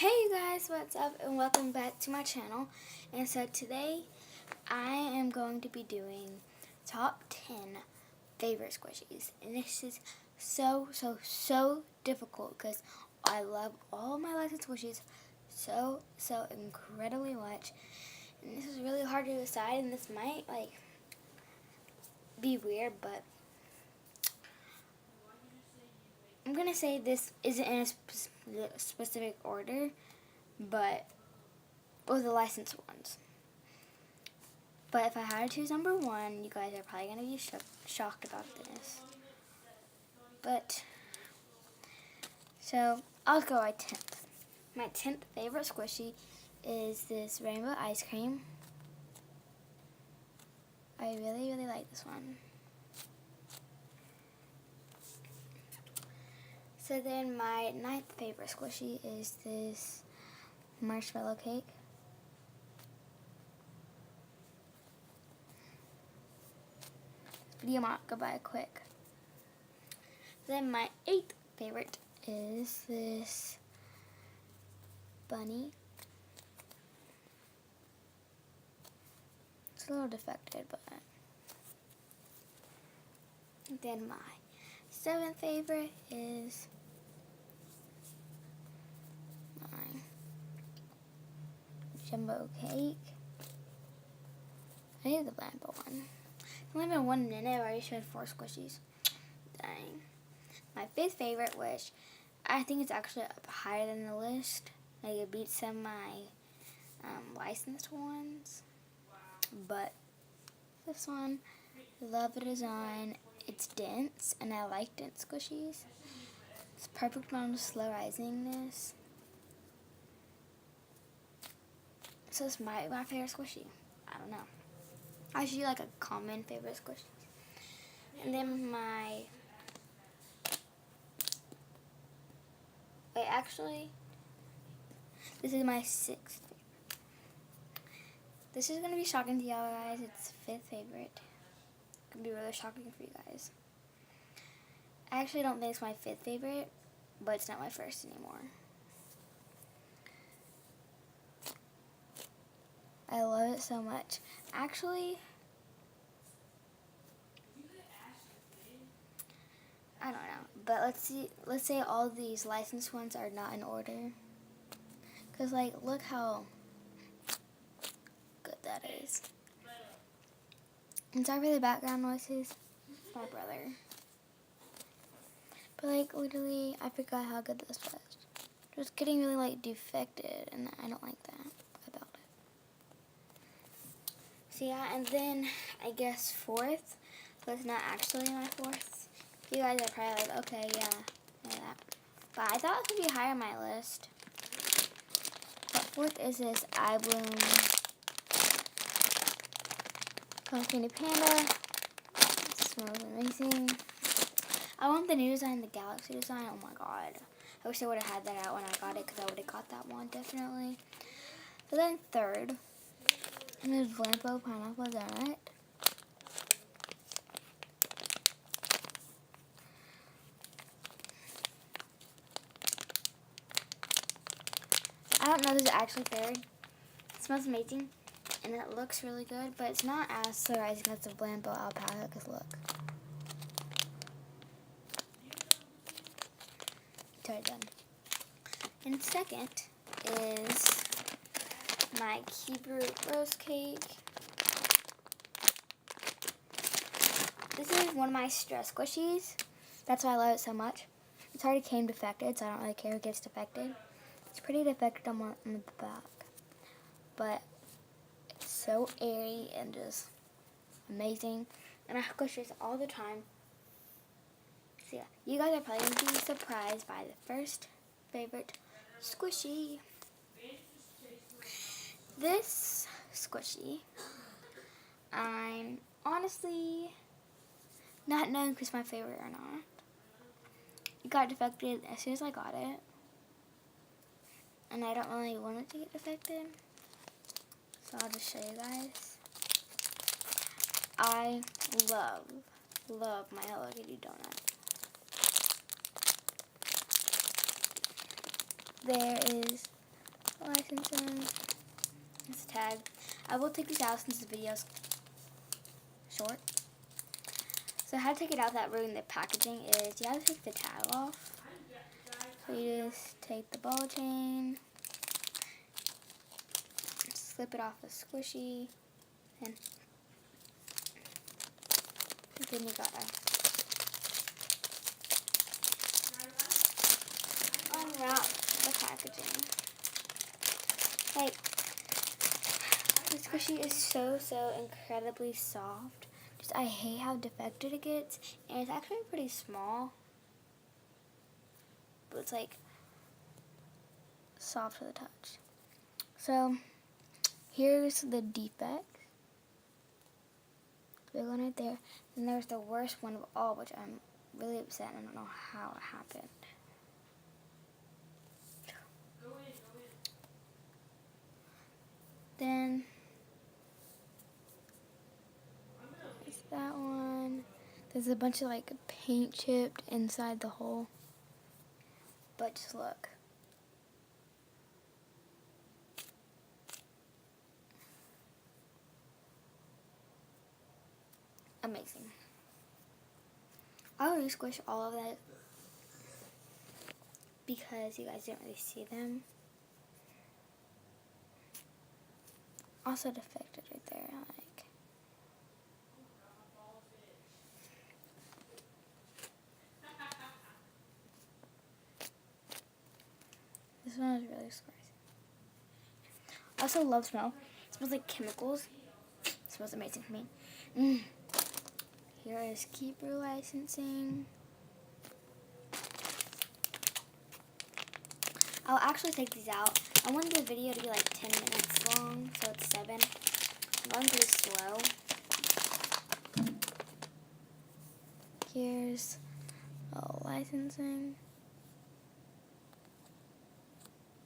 Hey you guys, what's up and welcome back to my channel. And so today I am going to be doing top 10 favorite squishies. And this is so difficult because I love all my licensed squishies so incredibly much. And this is really hard to decide, and this might be weird, but I'm going to say this isn't in a specific order, but the licensed ones. But if I had to choose number one, you guys are probably going to be shocked about this. But, so, I'll go by 10th. My 10th favorite squishy is this rainbow ice cream. I really like this one. So then my 9th favorite squishy is this marshmallow cake. This video might go by quick. Then my 8th favorite is this bunny. It's a little defected, but then my 7th favorite is my jumbo cake. I need the bamboo one. It's only been 1 minute. I've already showed 4 squishies. Dang. My 5th favorite, which I think it's actually up higher than the list. Like it beats some of my licensed ones. But this one, love the design. It's dense, and I like dense squishies. It's perfect amount of slow risingness. So it's my favorite squishy. I don't know. Actually, like a common favorite squishy. And then this is my 6th favorite. This is going to be shocking to y'all guys. It's 5th favorite. It's going to be really shocking for you guys. I actually don't think it's my 5th favorite, but it's not my 1st anymore. I love it so much. Actually, I don't know, but let's say all these licensed ones are not in order. Cause like, look how good that is. And sorry for the background noises. It's my brother. But like, literally, I forgot how good this was. It was getting really like defected, and I don't like that about it. So yeah, and then I guess 4th, but it's not actually my 4th. You guys are probably like, okay, yeah, that. But I thought it could be higher on my list. But 4th is this Eye Bloom Pumpkin Panda. It smells amazing. I want the new design, the Galaxy design. Oh my god. I wish I would have had that out when I got it, because I would have got that one, definitely. So then 3rd is Blampo Pineapple Donut. I don't know if this is actually 3rd. It smells amazing, and it looks really good, but it's not as slow rising as the Blampo Alpaca, because look. Totally done. And 2nd is my Hebrew Rose Cake. This is one of my stress squishies. That's why I love it so much. It's already came defected, so I don't really care if it gets defected. It's pretty defected on the back. But it's so airy and just amazing. And I squish this all the time. So yeah, you guys are probably going to be surprised by the 1st favorite squishy. This squishy, I'm honestly not knowing if it's my favorite or not. It got defected as soon as I got it. And I don't really want it to get defected. So I'll just show you guys. I love my Hello Kitty donut. There is licensing. It's a tag. I will take these out since the video's short. So how to take it out that ruined the packaging is you have to take the tag off. So you just take the ball chain, slip it off the squishy, and then you gotta unwrap the packaging. Like, the squishy is so incredibly soft. Just I hate how defected it gets, and it's actually pretty small, but it's like soft to the touch. So here's the defect. Big one right there. Then there's the worst one of all, which I'm really upset and I don't know how it happened. Then there's that one. There's a bunch of like paint chipped inside the hole. But just look. Amazing. I already squished all of that because you guys didn't really see them. Also defected right there, like. This one is really spicy. I also love smell. It smells like chemicals. It smells amazing for me. Here is keeper licensing. I'll actually take these out. I wanted the video to be like 10 minutes long, so it's 7. I'm going pretty slow. Here's licensing.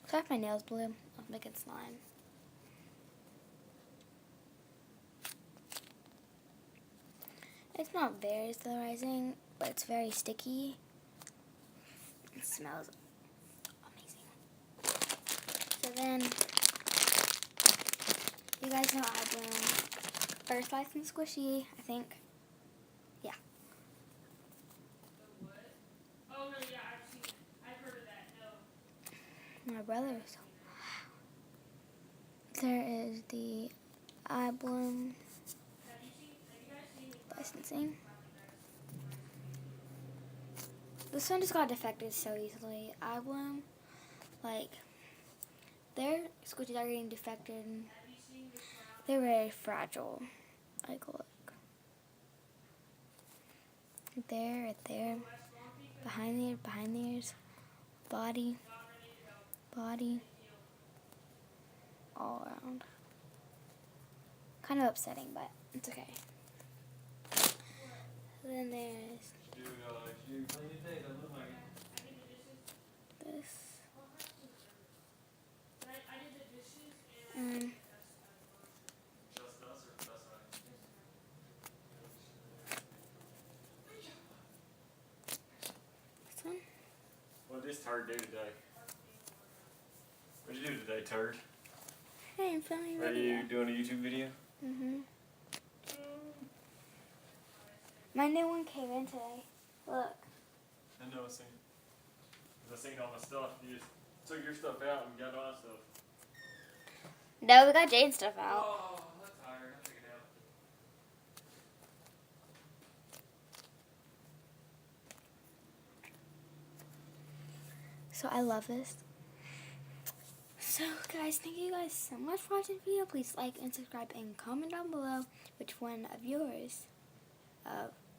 Sorry if my nails blue. I'll make it slime. It's not very sterilizing, but it's very sticky. It smells amazing. So then, you guys know I bloom first license squishy, I think. Yeah. Oh no, yeah, I've heard of that. No. My brother's. There is the I bloom licensing. This one just got defected so easily. I bloom, like, their squishies are getting defected. They're very fragile. Like, look. Right there. Behind the ears. Body. All around. Kind of upsetting, but it's okay. Then there's this. This one. What did this turd do today? What'd you do today, turd? Hey, I'm filming a Are video. you doing a YouTube video? My new one came in today. Look. I know, I seen. I seen all my stuff. You just took your stuff out and got my stuff. No, we got Jane's stuff out. Oh, I'm tired. I'll check it out. So I love this. So guys, thank you guys so much for watching the video. Please like and subscribe and comment down below which one of yours,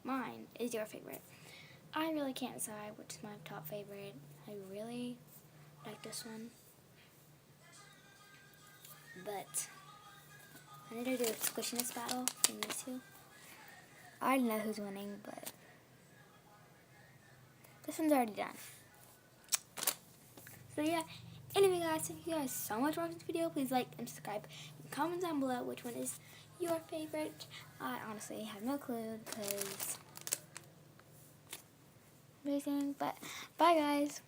mine, is your favorite. I really can't decide which is my top favorite. I really like this one. But I need to do a squishiness battle between these two. I already know who's winning, but this one's already done. So yeah, anyway guys, thank you guys so much for watching this video. Please like and subscribe and comment down below which one is your favorite. I honestly have no clue because amazing, but bye guys.